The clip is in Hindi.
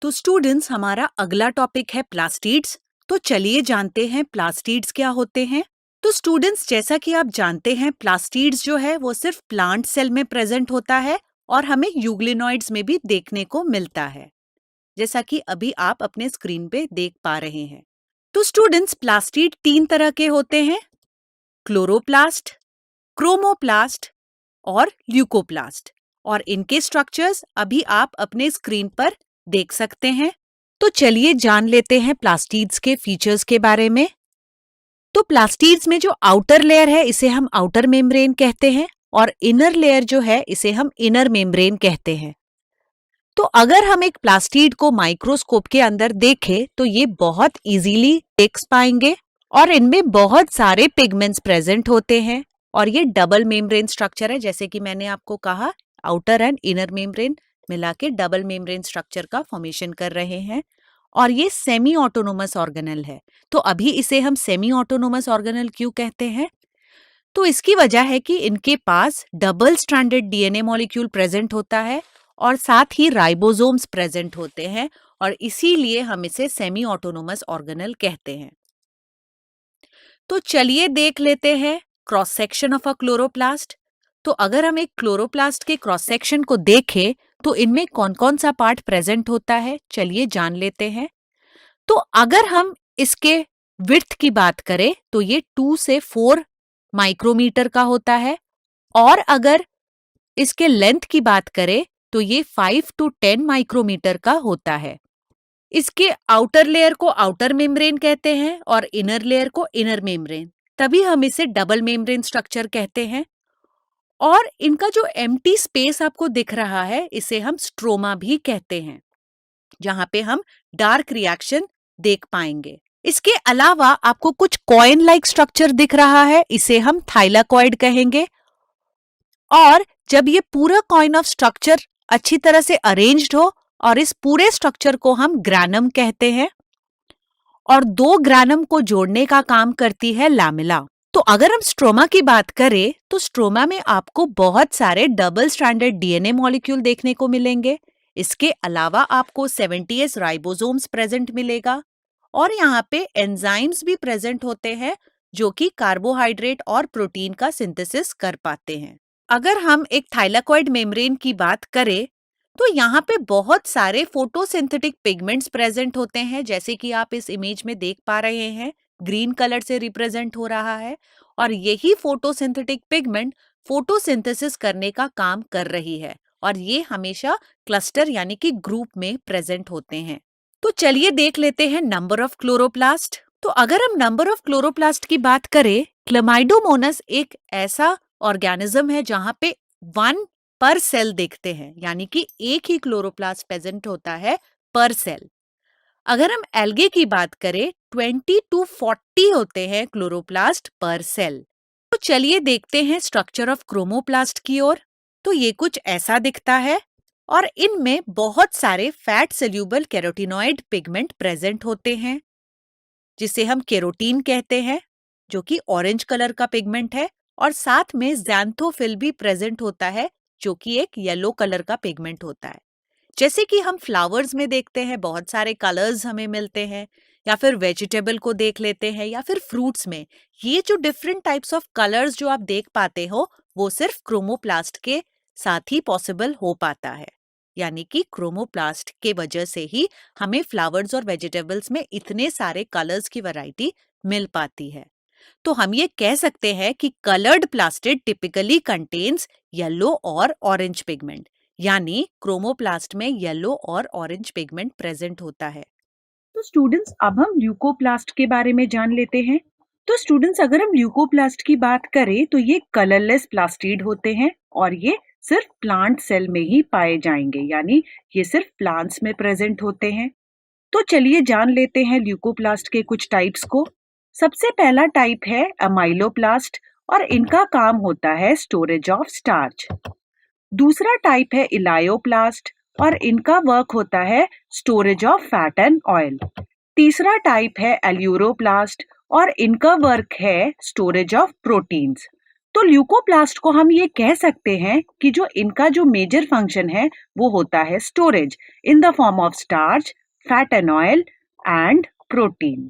तो स्टूडेंट्स, हमारा अगला टॉपिक है प्लास्टिड्स। तो चलिए जानते हैं प्लास्टिड्स क्या होते हैं। तो स्टूडेंट्स, जैसा कि आप जानते हैं, प्लास्टिड्स जो है वो सिर्फ प्लांट सेल में प्रेजेंट होता है और हमें यूग्लिनॉइड्स में भी देखने को मिलता है, जैसा कि अभी आप अपने स्क्रीन पे देख पा रहे हैं। तो स्टूडेंट्स, प्लास्टिड 3 तरह के होते हैं: क्लोरोप्लास्ट, क्रोमोप्लास्ट और ल्यूकोप्लास्ट। और इनके स्ट्रक्चर्स अभी आप अपने स्क्रीन पर देख सकते हैं। तो चलिए जान लेते हैं प्लास्टिड्स के फीचर्स के बारे में। तो प्लास्टिड्स में जो आउटर लेयर है इसे हम आउटर मेम्ब्रेन कहते हैं और इनर लेयर जो है इसे हम इनर मेम्ब्रेन कहते हैं। तो अगर हम एक प्लास्टिड को माइक्रोस्कोप के अंदर देखें तो ये बहुत इजीली देख पाएंगे और इनमें बहुत सारे पिगमेंट्स प्रेजेंट होते हैं और ये डबल मेम्ब्रेन स्ट्रक्चर है। जैसे कि मैंने आपको कहा, आउटर एंड इनर मेम्ब्रेन मिला के डबल मेम्ब्रेन स्ट्रक्चर का फॉर्मेशन कर रहे हैं और ये सेमी ऑटोनोमस ऑर्गेनल है। तो अभी इसे हम सेमी ऑटोनोमस ऑर्गेनल क्यों कहते हैं? तो इसकी वजह है कि इनके पास double stranded DNA molecule present होता है और साथ ही राइबोसोम्स प्रेजेंट होते हैं और इसीलिए हम इसे सेमी ऑटोनोमस ऑर्गेनल कहते हैं। तो चलिए देख लेते हैं cross section of a chloroplast. तो अगर हम एक क्लोरोप्लास्ट के क्रॉस सेक्शन को देखें तो इनमें कौन कौन सा पार्ट प्रेजेंट होता है, चलिए जान लेते हैं। तो अगर हम इसके विड्थ की बात करें तो ये 2 से 4 माइक्रोमीटर का होता है और अगर इसके लेंथ की बात करें तो ये 5 to 10 माइक्रोमीटर का होता है। इसके आउटर लेयर को आउटर मेम्ब्रेन कहते हैं और इनर लेयर को इनर मेम्ब्रेन, तभी हम इसे डबल मेम्ब्रेन स्ट्रक्चर कहते हैं। और इनका जो एम्प्टी स्पेस आपको दिख रहा है इसे हम स्ट्रोमा भी कहते हैं, जहां पे हम डार्क रिएक्शन देख पाएंगे। इसके अलावा आपको कुछ कॉइन लाइक स्ट्रक्चर दिख रहा है, इसे हम थाइलाकॉइड कहेंगे। और जब ये पूरा कॉइन ऑफ स्ट्रक्चर अच्छी तरह से अरेंज्ड हो और इस पूरे स्ट्रक्चर को हम ग्रैनम कहते हैं और 2 ग्रैनम को जोड़ने का काम करती है लैमेला। तो अगर हम स्ट्रोमा की बात करें तो स्ट्रोमा में आपको बहुत सारे डबल स्ट्रैंडेड डीएनए मॉलिक्यूल देखने को मिलेंगे। इसके अलावा आपको 70s राइबोसोम्स प्रेजेंट मिलेगा और यहाँ पे एंजाइम्स भी प्रेजेंट होते हैं जो कि कार्बोहाइड्रेट और प्रोटीन का सिंथेसिस कर पाते हैं। अगर हम एक थाइलाकॉइड मेम्ब्रेन की बात करें तो यहाँ पे बहुत सारे फोटोसिंथेटिक पिगमेंट्स प्रेजेंट होते हैं, जैसे कि आप इस इमेज में देख पा रहे हैं, ग्रीन कलर से रिप्रेजेंट हो रहा है और यही फोटोसिंथेटिक पिगमेंट फोटोसिंथेसिस करने का काम कर रही है और ये हमेशा क्लस्टर यानी कि ग्रुप में प्रेजेंट होते हैं। तो चलिए देख लेते हैं नंबर ऑफ क्लोरोप्लास्ट। तो अगर हम नंबर ऑफ क्लोरोप्लास्ट की बात करें, क्लमाइडोमोनास एक ऐसा ऑर्गेनिज्म है जहां पे 1 पर सेल देखते हैं, यानी कि एक ही क्लोरोप्लास्ट प्रेजेंट होता है पर सेल। अगर हम एल्गे की बात करें 20 to 40 होते हैं क्लोरोप्लास्ट पर सेल। तो चलिए देखते हैं स्ट्रक्चर ऑफ क्रोमोप्लास्ट की ओर। तो ये कुछ ऐसा दिखता है और इनमें बहुत सारे fat soluble carotenoid pigment present होते हैं, जिसे हम केरोटीन कहते हैं, जो कि ऑरेंज कलर का पिगमेंट है और साथ में ज़ैंथोफिल भी प्रेजेंट होता है जो कि एक येलो कलर का पिगमेंट होता है। जैसे कि हम फ्लावर्स में देखते हैं बहुत सारे कलर्स हमें मिलते हैं, या फिर वेजिटेबल को देख लेते हैं, या फिर फ्रूट्स में ये जो डिफरेंट टाइप्स ऑफ कलर्स जो आप देख पाते हो वो सिर्फ क्रोमोप्लास्ट के साथ ही पॉसिबल हो पाता है। यानी कि क्रोमोप्लास्ट के वजह से ही हमें फ्लावर्स और वेजिटेबल्स में इतने सारे कलर्स की वैरायटी मिल पाती है। तो हम ये कह सकते हैं कि coloured plastid typically contains yellow और ऑरेंज पिगमेंट, यानी क्रोमोप्लास्ट में येलो और ऑरेंज पिगमेंट प्रेजेंट होता है। तो स्टूडेंट्स, अब हम ल्यूकोप्लास्ट के बारे में जान लेते हैं। तो स्टूडेंट्स, अगर हम ल्यूकोप्लास्ट की बात करें तो ये कलरलेस प्लास्टिड होते हैं और ये सिर्फ प्लांट सेल में ही पाए जाएंगे, यानी ये सिर्फ प्लांट्स में प्रेजेंट होते हैं। तो चलिए जान लेते हैं ल्यूकोप्लास्ट के कुछ टाइप्स को। सबसे पहला टाइप है अमाइलोप्लास्ट और इनका काम होता है स्टोरेज ऑफ स्टार्च। दूसरा टाइप है इलायोप्लास्ट और इनका वर्क होता है storage of fat and oil. तीसरा टाइप है एल्यूरोप्लास्ट और इनका वर्क है स्टोरेज ऑफ प्रोटीन्स। तो ल्यूकोप्लास्ट को हम ये कह सकते हैं कि जो इनका जो मेजर फंक्शन है वो होता है storage in the form of starch, fat and oil and protein.